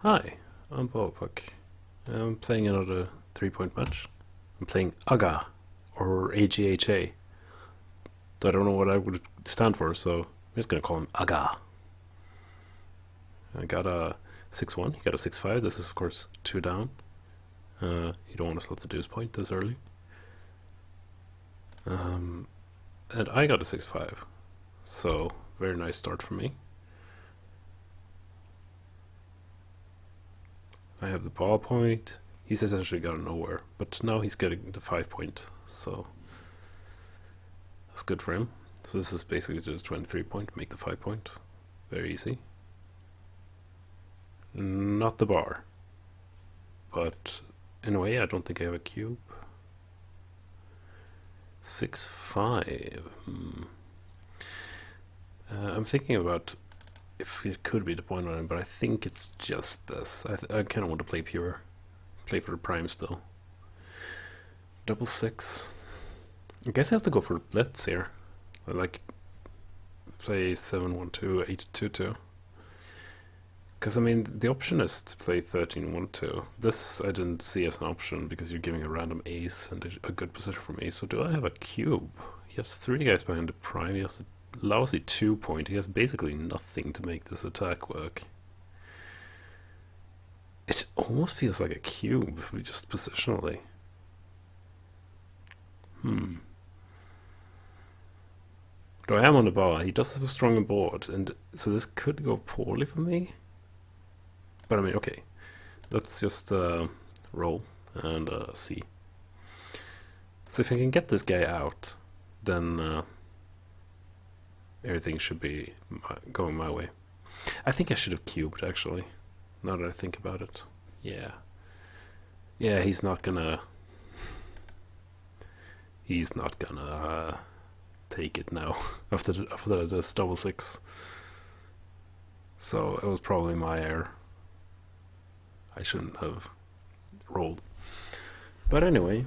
Hi, I'm Bobak. I'm playing another 3 point match. I'm playing AGHA, or AGHA. I don't know what I would stand for, so I'm just gonna call him AGHA. I got a 6-1, he got a 6-5. This is, of course, 2 down. You don't want to slot the deuce point this early. And I got a 6-5, so very nice start for me. I have the ball point. He's essentially gone nowhere, but now he's getting the 5 point, so that's good for him. So this is basically the 23 point, make the 5 point. Very easy. Not the bar, but in a way I don't think I have a cube. 6-5. I'm thinking about if it could be the point on him, but I think it's just this. I kind of want to play pure. Play for the prime still. Double 6. I guess I have to go for blitz here. I like play 7-1-2, 8-2-2. Because, I mean, the option is to play 13-1-2. This I didn't see as an option because you're giving a random ace and a good position from ace. So do I have a cube? He has 3 guys behind the prime. He has a lousy 2 point. He has basically nothing to make this attack work. It almost feels like a cube, just positionally. Though I am on the bar, he does have a stronger board, and so this could go poorly for me. But I mean, okay, let's just roll and see. So if I can get this guy out, then everything should be going my way. I think I should have cubed, actually, now that I think about it. Yeah. Yeah, he's not gonna take it now after this double 6. So it was probably my error. I shouldn't have rolled. But anyway,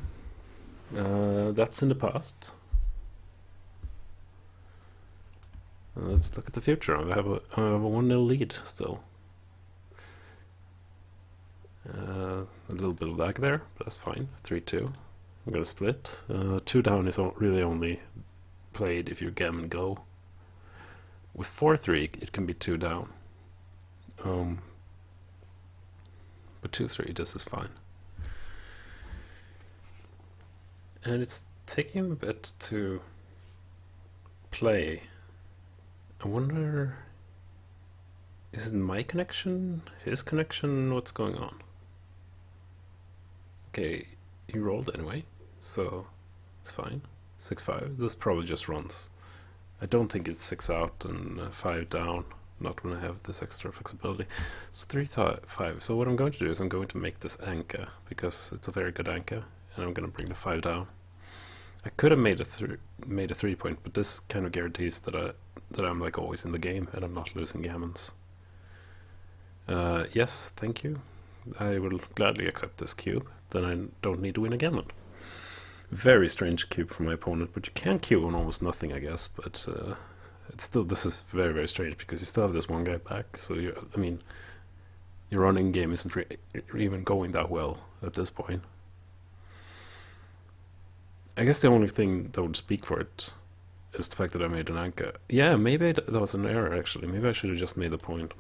that's in the past. Let's look at the future. I have a 1-0 lead still. A little bit of lag there, but that's fine. 3-2. I'm gonna split. 2 down is really only played if you gammon go. With 4-3, it can be 2 down. But 2-3, this is fine. And it's taking a bit to play. I wonder, is it my connection? His connection? What's going on? Okay, he rolled anyway, so it's fine. 6-5. This probably just runs. I don't think it's 6 out and 5 down. Not when I have this extra flexibility. So 3-5. So what I'm going to do is I'm going to make this anchor because it's a very good anchor, and I'm going to bring the 5 down. I could have made a 3 point, but this kind of guarantees that I'm like always in the game and I'm not losing gammons. Yes, thank you. I will gladly accept this cube. Then I don't need to win a gammon. Very strange cube for my opponent, but you can cube on almost nothing, I guess. But it's still, this is very, very strange because you still have this one guy back. So I mean, your running game isn't even going that well at this point. I guess the only thing that would speak for it is the fact that I made an anchor. Yeah, maybe that was an error actually. Maybe I should have just made the point.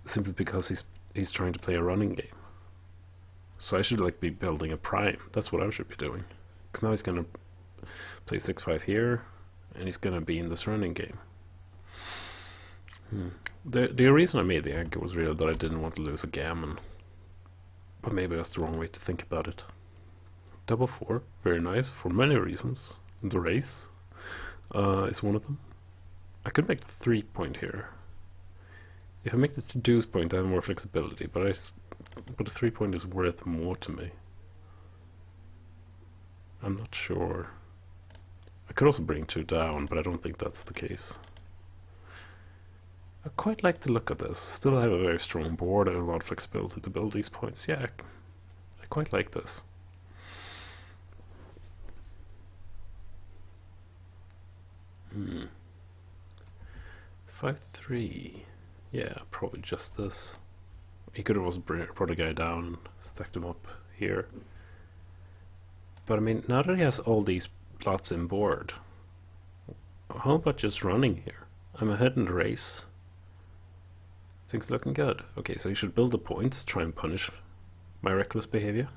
Simply because he's trying to play a running game. So I should like be building a prime. That's what I should be doing. Because now he's gonna play 6-5 here, and he's gonna be in this running game. The reason I made the anchor was really that I didn't want to lose a gammon. But maybe that's the wrong way to think about it. Double 4, very nice for many reasons. The race is one of them. I could make the 3 point here. If I make the deuce point, I have more flexibility, but a 3 point is worth more to me. I'm not sure. I could also bring 2 down, but I don't think that's the case. I quite like the look of this. Still have a very strong board, I have a lot of flexibility to build these points. Yeah, I quite like this. Hmm. 5-3. Yeah, probably just this. He could have also brought a guy down and stacked him up here. But I mean, now that he has all these plots in board, how about just running here? I'm ahead in the race. Things looking good. Okay, so you should build the points, try and punish my reckless behavior.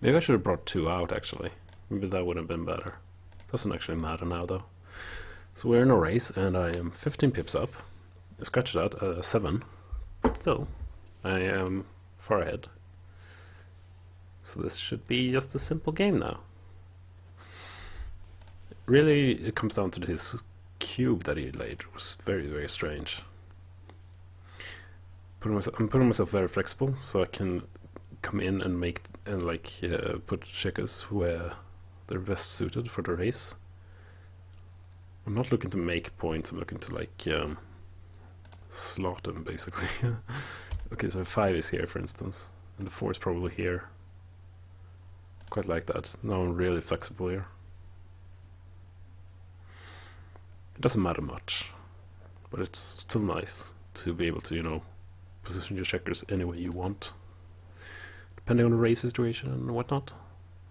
Maybe I should have brought 2 out, actually. Maybe that would have been better. Doesn't actually matter now, though. So we're in a race, and I am 15 pips up. I scratched out 7, but still, I am far ahead. So this should be just a simple game now. Really, it comes down to his cube that he laid. It was very, very strange. I'm putting myself very flexible, so I can come in and make and put checkers where they're best suited for the race. I'm not looking to make points. I'm looking to slot them basically. Okay, so 5 is here, for instance, and the 4 is probably here. Quite like that. Now I'm really flexible here. It doesn't matter much, but it's still nice to be able to, position your checkers any way you want, depending on the race situation and whatnot.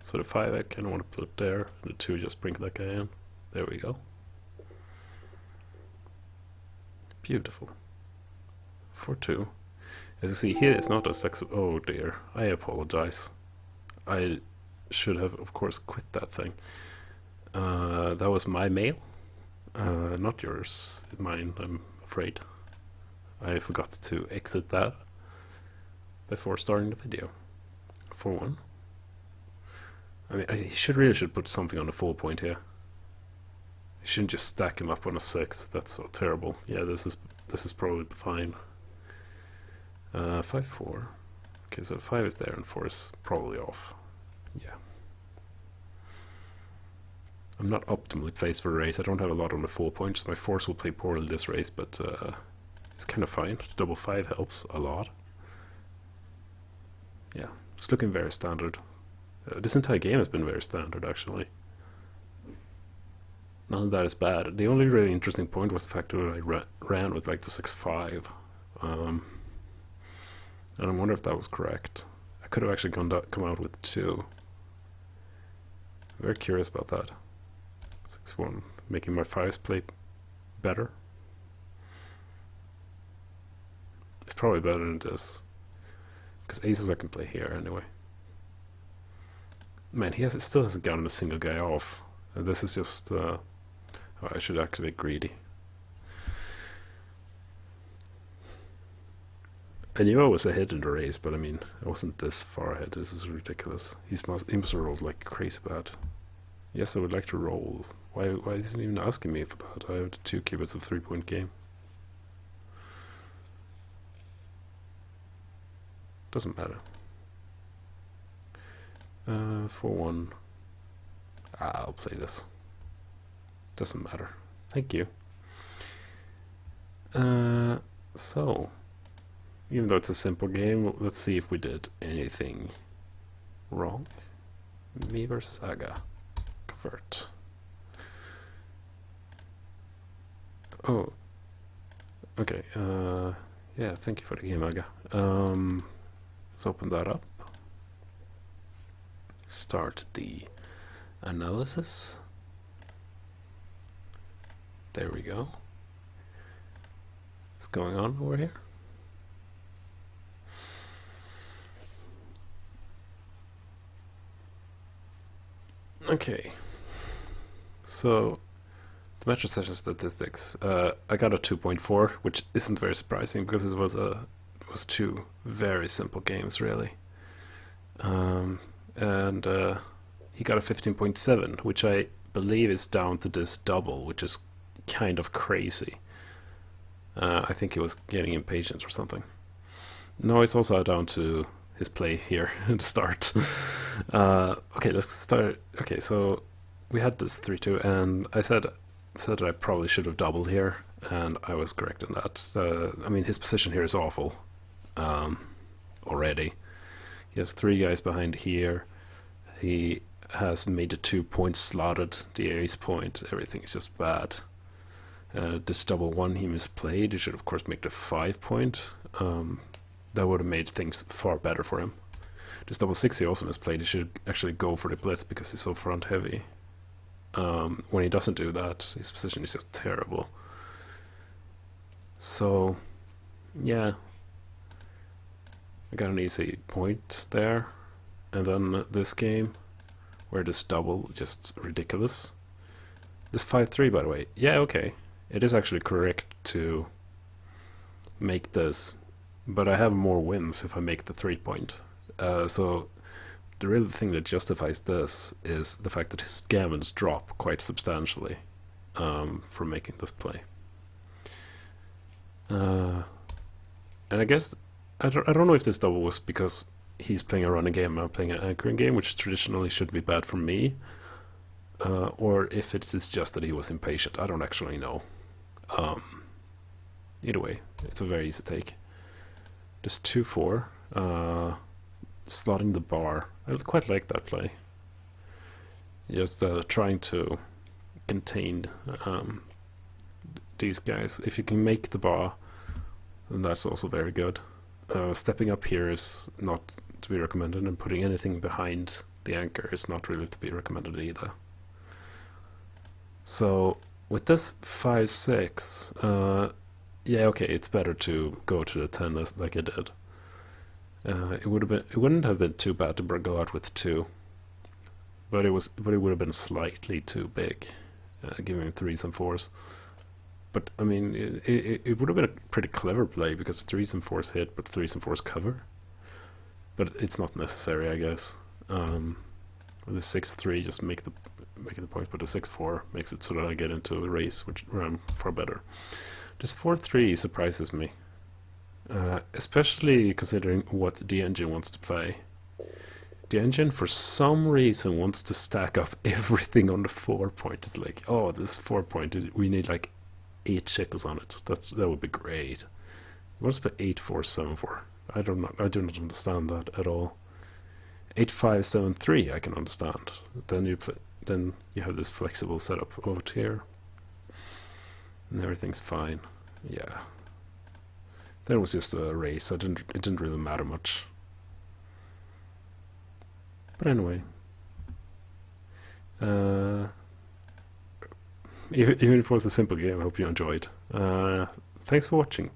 So the 5 I kind of want to put there, and the 2 just bring that guy in. There we go. Beautiful. 4-2. As you see here, it's not as flexible. Oh dear, I apologize. I should have, of course, quit that thing. That was my mail, not yours. Mine, I'm afraid. I forgot to exit that before starting the video. 4-1. I mean, he really should put something on the 4 point here. He shouldn't just stack him up on a 6. That's so terrible. Yeah, this is probably fine. 5-4. Okay, so 5 is there and 4 is probably off. Yeah. I'm not optimally placed for the race. I don't have a lot on the 4 points. My force will play poorly this race, but it's kind of fine. Double 5 helps a lot. Yeah, it's looking very standard. This entire game has been very standard, actually. None of that is bad. The only really interesting point was the fact that I ran with like the 6-5. And I wonder if that was correct. I could have actually come out with 2. Very curious about that. 6-1, making my 5s play better. It's probably better than this, because aces I can play here anyway. Man, he still hasn't gotten a single guy off. This is just... oh, I should activate greedy. I knew I was ahead in the race, but I mean, I wasn't this far ahead. This is ridiculous. He must have rolled like crazy bad. Yes, I would like to roll. Why isn't he even asking me for that? I have the 2 cubits of 3-point game. Doesn't matter. 4-1. I'll play this. Doesn't matter. Thank you. So, even though it's a simple game, let's see if we did anything wrong. Me versus AGHA. Convert. Oh. Okay. Yeah, thank you for the game, AGHA. Let's open that up. Start the analysis. There we go. What's going on over here? Okay. So, the match session statistics. I got a 2.4, which isn't very surprising because it was 2 very simple games, really. And he got a 15.7, which I believe is down to this double, which is kind of crazy. I think he was getting impatient or something. No, it's also down to his play here at the start. Okay, let's start. Okay, so we had this 3-2, and I said that I probably should have doubled here, and I was correct in that. I mean, his position here is awful already. He has 3 guys behind here. He has made the 2 points slotted, the ace point. Everything is just bad. This double one he misplayed. He should of course make the 5 point. That would have made things far better for him. This double six he also misplayed. He should actually go for the blitz because he's so front heavy. When he doesn't do that, his position is just terrible. So, yeah, I got an easy point there. And then this game, where this double just ridiculous. This 5-3, by the way, yeah, okay, it is actually correct to make this, but I have more wins if I make the 3 point. So the real thing that justifies this is the fact that his gammons drop quite substantially from making this play. And I guess I don't know if this double was because he's playing a running game and I'm playing an anchoring game, which traditionally should be bad for me, or if it is just that he was impatient. I don't actually know. Either way, it's a very easy take. Just 2-4, slotting the bar. I quite like that play. Just trying to contain these guys. If you can make the bar, then that's also very good. Stepping up here is not to be recommended, and putting anything behind the anchor is not really to be recommended either. So with this 5-6, yeah, okay, it's better to go to the 10 like I did. It wouldn't have been too bad to go out with 2, but it would have been slightly too big, giving 3s and 4s. But I mean, it would have been a pretty clever play because 3s and 4s hit, but 3s and 4s cover. But it's not necessary, I guess. With the 6-3, just make the point, but the 6-4 makes it so that I get into a race where I'm far better. This 4-3 surprises me, especially considering what the engine wants to play. The engine, for some reason, wants to stack up everything on the 4 point. It's like, oh, this 4 point, we need like 8 shekels on it. That would be great. He wants to play 8-4-7-4. I do not understand that at all. 8-5-7-3 I can understand. Then you have this flexible setup over here, and everything's fine. Yeah. That was just a race. It didn't really matter much. But anyway, even if it was a simple game, I hope you enjoyed. Thanks for watching.